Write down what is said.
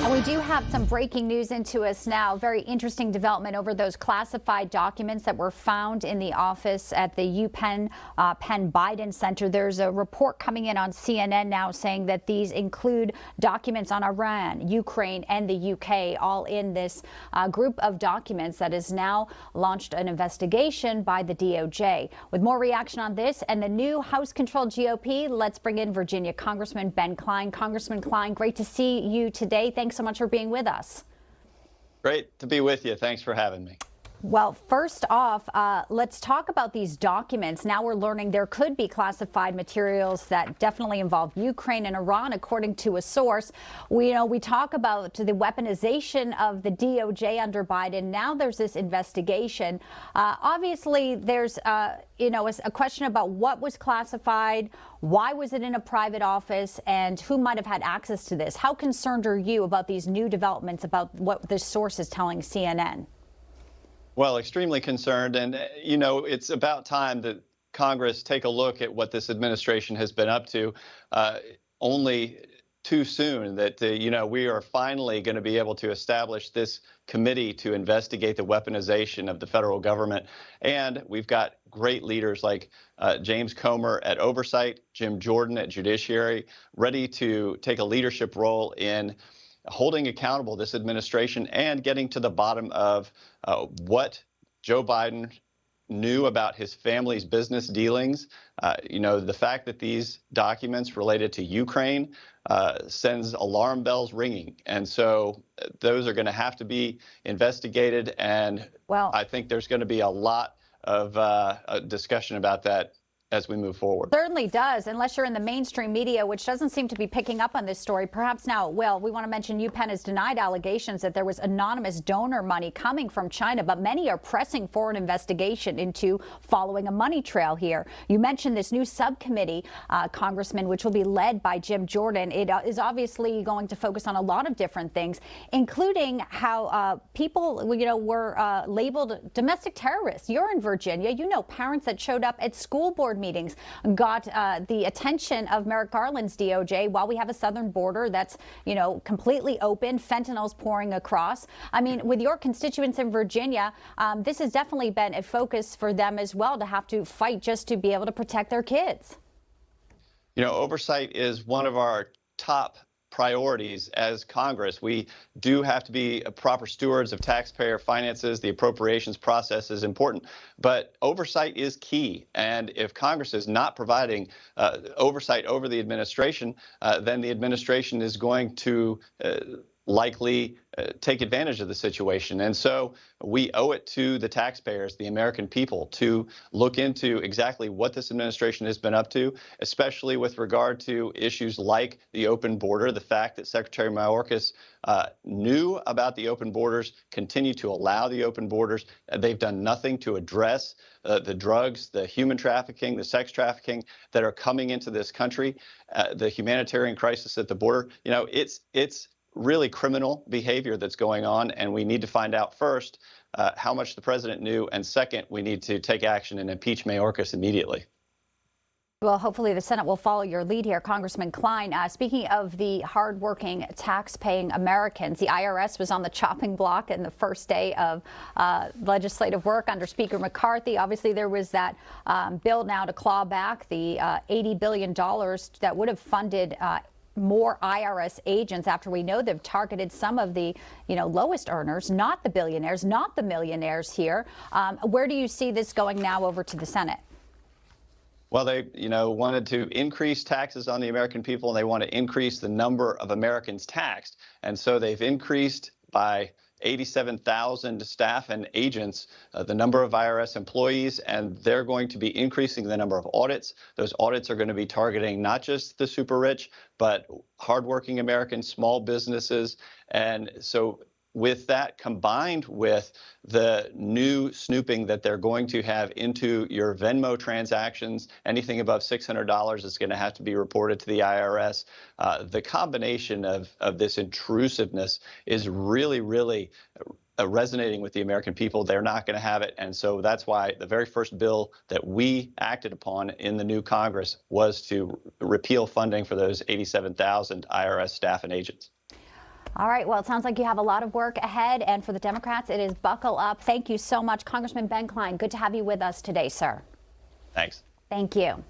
And we do have some breaking news into us now. Very interesting development over those classified documents that were found in the office at the UPenn Penn Biden Center. There's a report coming in on CNN now saying that these include documents on Iran, Ukraine, and the UK, all in this group of documents that has now launched an investigation by the DOJ. With more reaction on this and the new House-controlled GOP, let's bring in Virginia Congressman Ben Cline. Congressman Cline, great to see you today. Thanks so much for being with us. Great to be with you. Thanks for having me. Well, first off, let's talk about these documents. Now we're learning there could be classified materials that definitely involve Ukraine and Iran, according to a source. We talk about the weaponization of the DOJ under Biden. Now there's this investigation. Obviously, there's a question about what was classified, why was it in a private office, and who might have had access to this. How concerned are you about these new developments about what this source is telling CNN? Well, extremely concerned. And, it's about time that Congress take a look at what this administration has been up to. Only too soon that, we are finally going to be able to establish this committee to investigate the weaponization of the federal government. And we've got great leaders like James Comer at Oversight, Jim Jordan at Judiciary, ready to take a leadership role in holding accountable this administration and getting to the bottom of what Joe Biden knew about his family's business dealings. The fact that these documents related to Ukraine sends alarm bells ringing. And so those are going to have to be investigated. And I think there's going to be a lot of discussion about that as we move forward. Certainly does, unless you're in the mainstream media, which doesn't seem to be picking up on this story. Perhaps now it will. We want to mention UPenn has denied allegations that there was anonymous donor money coming from China, but many are pressing for an investigation into following a money trail here. You mentioned this new subcommittee, Congressman, which will be led by Jim Jordan. It is obviously going to focus on a lot of different things, including how people, were labeled domestic terrorists. You're in Virginia. Parents that showed up at school board meetings got the attention of Merrick Garland's DOJ while we have a southern border that's, completely open. Fentanyl's pouring across. I mean, with your constituents in Virginia, this has definitely been a focus for them as well, to have to fight just to be able to protect their kids. Oversight is one of our top priorities as Congress. We do have to be proper stewards of taxpayer finances. The appropriations process is important, but oversight is key. And if Congress is not providing oversight over the administration, then the administration is going to likely take advantage of the situation. And so we owe it to the taxpayers, the American people, to look into exactly what this administration has been up to, especially with regard to issues like the open border. The fact that Secretary Mayorkas knew about the open borders, continue to allow the open borders. They've done nothing to address the drugs, the human trafficking, the sex trafficking that are coming into this country, the humanitarian crisis at the border. It's really criminal behavior that's going on, and we need to find out first how much the president knew, and second, we need to take action and impeach Mayorkas immediately. Well, hopefully the Senate will follow your lead here, Congressman Cline. Speaking of the hardworking, tax-paying Americans, the IRS was on the chopping block in the first day of legislative work under Speaker McCarthy. Obviously, there was that bill now to claw back the $80 billion that would have funded more IRS agents, after we know they've targeted some of the, lowest earners, not the billionaires, not the millionaires here. Where do you see this going now over to the Senate? Well, they, wanted to increase taxes on the American people, and they want to increase the number of Americans taxed. And so they've increased by 87,000 staff and agents, the number of IRS employees, and they're going to be increasing the number of audits. Those audits are going to be targeting not just the super rich, but hardworking Americans, small businesses. And so with that, combined with the new snooping that they're going to have into your Venmo transactions, anything above $600 is going to have to be reported to the IRS. The combination of this intrusiveness is really, really resonating with the American people. They're not going to have it. And so that's why the very first bill that we acted upon in the new Congress was to repeal funding for those 87,000 IRS staff and agents. All right. Well, it sounds like you have a lot of work ahead. And for the Democrats, it is buckle up. Thank you so much, Congressman Ben Cline. Good to have you with us today, sir. Thanks. Thank you.